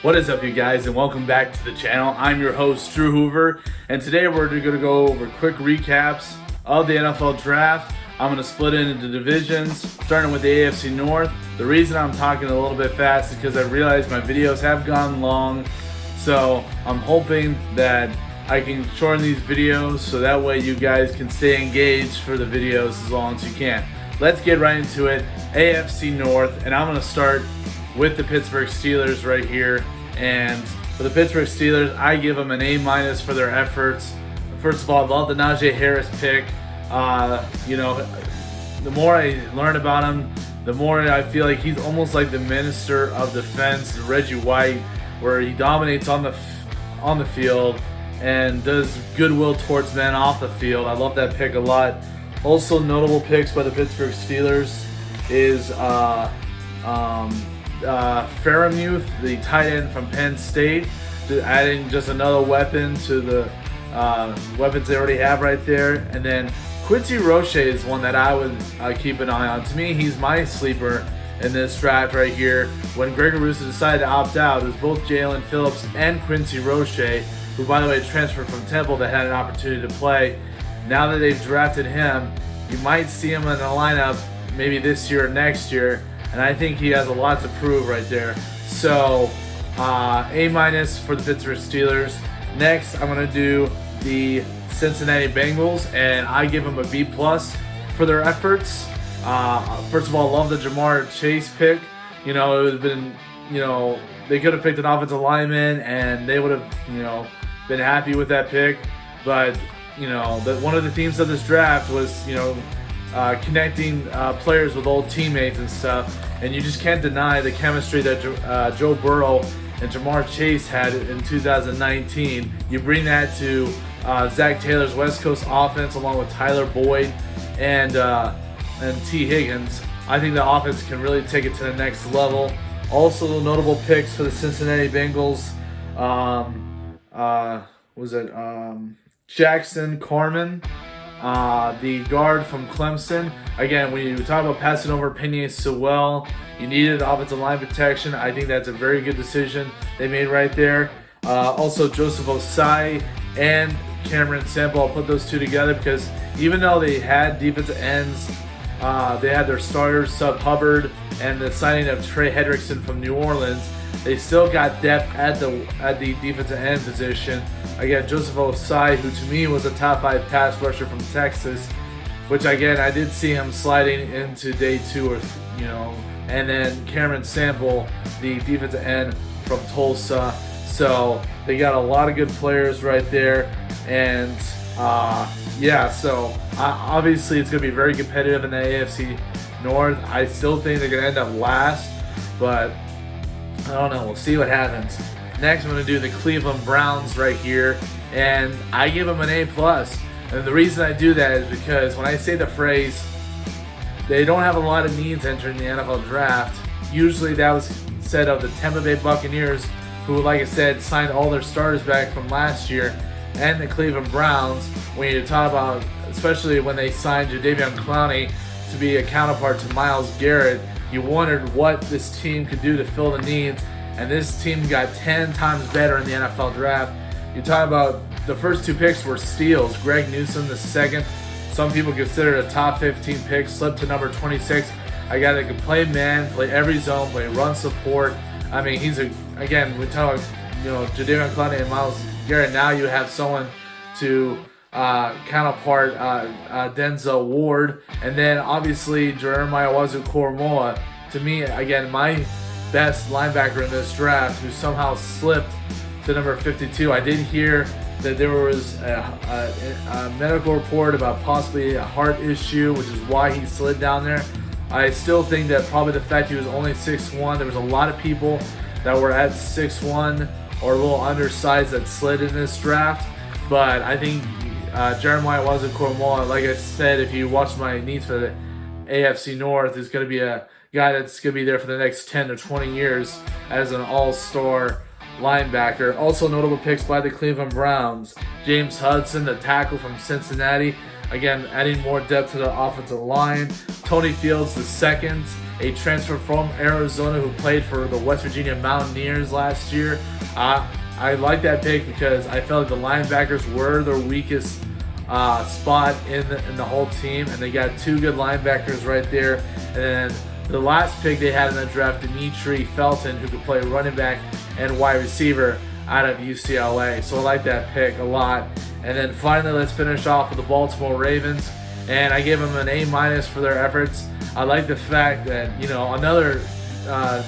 What is up, you guys, and welcome back to the channel. I'm your host, Drew Hoover, and today we're going to go over quick recaps of the NFL Draft. I'm going to split it into divisions, starting with the AFC North. The reason I'm talking a little bit fast is because I realize my videos have gone long, so I'm hoping that I can shorten these videos so that way you guys can stay engaged for the videos as long as you can. Let's get right into it. AFC North, and I'm going to start with the Pittsburgh Steelers right here. And for the Pittsburgh Steelers, I give them an A- for their efforts. First of all, I love the Najee Harris pick. The more I learn about him, the more I feel like he's almost like the minister of defense, Reggie White, where he dominates on the field and does goodwill towards men off the field. I love that pick a lot. Also notable picks by the Pittsburgh Steelers is Freiermuth, the tight end from Penn State, adding just another weapon to the weapons they already have right there. And then Quincy Roche is one that I would keep an eye on. To me, he's my sleeper in this draft right here. When Greg Rousseau decided to opt out, it was both Jalen Phillips and Quincy Roche, who, by the way, transferred from Temple, that had an opportunity to play. Now that they've drafted him, you might see him in the lineup maybe this year or next year. And I think he has a lot to prove right there. So, A- for the Pittsburgh Steelers. Next, I'm going to do the Cincinnati Bengals, and I give them a B+ for their efforts. First of all, I love the Jamar Chase pick. It would have been, they could have picked an offensive lineman, and they would have, been happy with that pick. But, one of the themes of this draft was, connecting players with old teammates and stuff, and you just can't deny the chemistry that Joe Burrow and Jamar Chase had in 2019. You bring that to Zach Taylor's West Coast offense along with Tyler Boyd and T. Higgins. I think the offense can really take it to the next level. Also notable picks for the Cincinnati Bengals. Jackson Carman, the guard from Clemson. Again, when you talk about passing over Penei Sewell, you needed offensive line protection. I think that's a very good decision they made right there. Also, Joseph Osai and Cameron Sample. I'll put those two together because even though they had defensive ends, they had their starters, Sub Hubbard, and the signing of Trey Hendrickson from New Orleans, they still got depth at the defensive end position. Again, Joseph Osai, who to me was a top 5 pass rusher from Texas, which again I did see him sliding into day 2 and then Cameron Sample, the defensive end from Tulsa. So they got a lot of good players right there, and obviously it's going to be very competitive in the AFC North. I still think they're going to end up last, but I don't know. We'll see what happens. Next, I'm going to do the Cleveland Browns right here, and I give them an A+. And the reason I do that is because when I say the phrase, they don't have a lot of needs entering the NFL Draft, usually that was said of the Tampa Bay Buccaneers, who, like I said, signed all their starters back from last year, and the Cleveland Browns, when you talk about, especially when they signed Jadeveon Clowney to be a counterpart to Myles Garrett, you wondered what this team could do to fill the needs, and this team got 10 times better in the NFL Draft. You talk about the first 2 picks were steals. Greg Newsome, the second, some people consider it a top 15 pick, slipped to number 26. A guy that can play man, play every zone, play run support. I mean, we talk about, Jadeveon Clowney and Myles Garrett. Now you have someone to counterpart Denzel Ward, and then obviously Jeremiah owusu-koromoah. To me, again, my best linebacker in this draft, who somehow slipped to number 52. I did hear that there was a medical report about possibly a heart issue, which is why he slid down there. I still think that probably the fact he was only 6'1", there was a lot of people that were at 6'1" or a little undersized that slid in this draft. But I think Jeremiah owusu-koromoah, like I said, if you watch my needs for the AFC North, is going to be a guy that's going to be there for the next 10 to 20 years as an all-star linebacker. Also notable picks by the Cleveland Browns. James Hudson, the tackle from Cincinnati. Again, adding more depth to the offensive line. Tony Fields II, a transfer from Arizona who played for the West Virginia Mountaineers last year. I like that pick because I felt like the linebackers were their weakest spot in the whole team, and they got two good linebackers right there. And then the last pick they had in the draft, Dimitri Felton, who could play running back and wide receiver out of UCLA. So I like that pick a lot. And then finally, let's finish off with the Baltimore Ravens. And I give them an A- for their efforts. I like the fact that, you know, another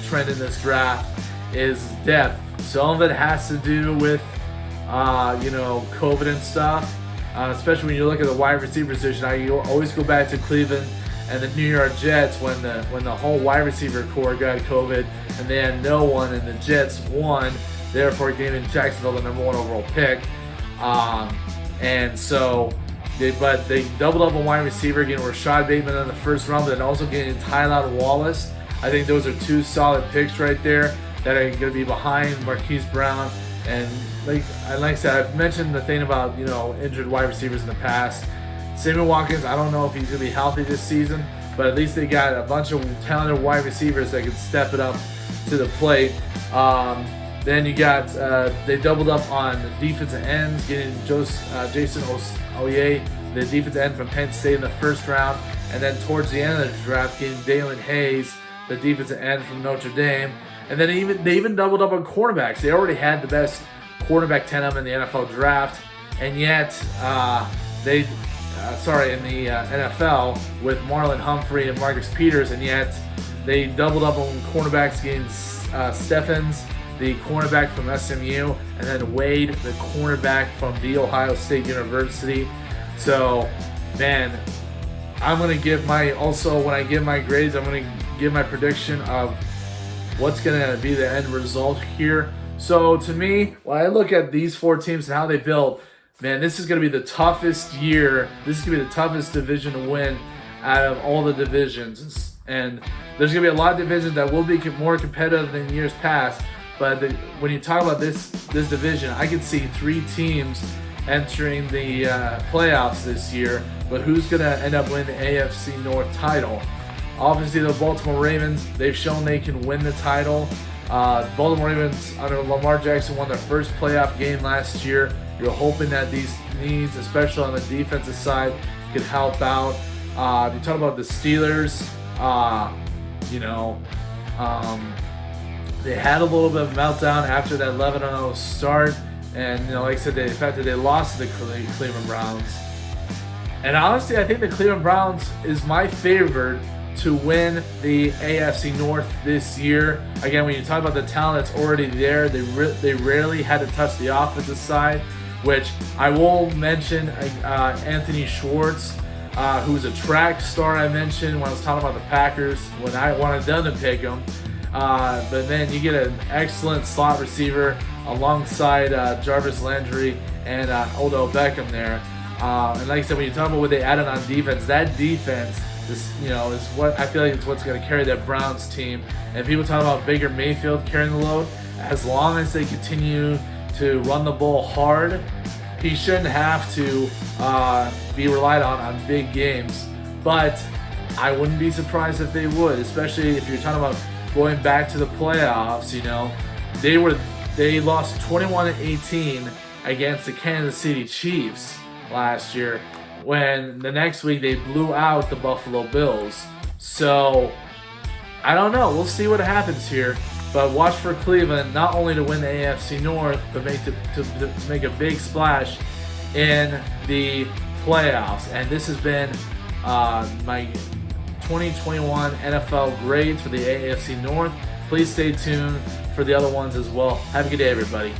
trend in this draft is depth. Some of it has to do with, you know, COVID and stuff. Especially when you look at the wide receiver position. I always go back to Cleveland and the New York Jets when the whole wide receiver core got COVID and they had no one, and the Jets won, therefore giving Jacksonville the #1 overall pick. And so, they doubled up on wide receiver, getting Rashad Bateman in the first round, but then also getting Tylan Wallace. I think those are two solid picks right there that are going to be behind Marquise Brown. And like I said, I've mentioned the thing about, you know, injured wide receivers in the past. Sammy Watkins, I don't know if he's going to be healthy this season, but at least they got a bunch of talented wide receivers that can step it up to the plate. Then you got, they doubled up on the defensive ends, getting Jason Oye, the defensive end from Penn State in the first round. And then towards the end of the draft, getting Dalen Hayes, the defensive end from Notre Dame. And then they even doubled up on cornerbacks. They already had the best cornerback tandem in the NFL draft. And yet, in the NFL with Marlon Humphrey and Marcus Peters. And yet, they doubled up on cornerbacks, getting Steffens, the cornerback from SMU, and then Wade, the cornerback from The Ohio State University. So, man, I'm going to give when I give my grades, I'm going to give my prediction of what's going to be the end result here. So, to me, when I look at these four teams and how they build, man, this is going to be the toughest year. This is going to be the toughest division to win out of all the divisions. And there's going to be a lot of divisions that will be more competitive than years past. But when you talk about this division, I can see three teams entering the playoffs this year. But who's going to end up winning the AFC North title? Obviously, the Baltimore Ravens, they've shown they can win the title. Baltimore Ravens, under Lamar Jackson, won their first playoff game last year. You're hoping that these needs, especially on the defensive side, could help out. You talk about the Steelers, they had a little bit of meltdown after that 11-0 start, and like I said, the fact that they lost to the Cleveland Browns. And honestly, I think the Cleveland Browns is my favorite to win the AFC North this year. Again, when you talk about the talent that's already there, they rarely had to touch the offensive side, which I will mention Anthony Schwartz, who's a track star I mentioned when I was talking about the Packers, when I wanted them to pick him. But then you get an excellent slot receiver alongside Jarvis Landry and Odell Beckham there. And like I said, when you talk about what they added on defense, that defense is what I feel like it's what's going to carry that Browns team. And people talk about Baker Mayfield carrying the load. As long as they continue to run the ball hard, he shouldn't have to be relied on big games. But I wouldn't be surprised if they would, especially if you're talking about going back to the playoffs. They lost 21-18 against the Kansas City Chiefs last year, when the next week they blew out the Buffalo Bills. So I don't know. We'll see what happens here. But watch for Cleveland not only to win the AFC North, but to make a big splash in the playoffs. And this has been my 2021 NFL grades for the AFC North. Please stay tuned for the other ones as well. Have a good day, everybody.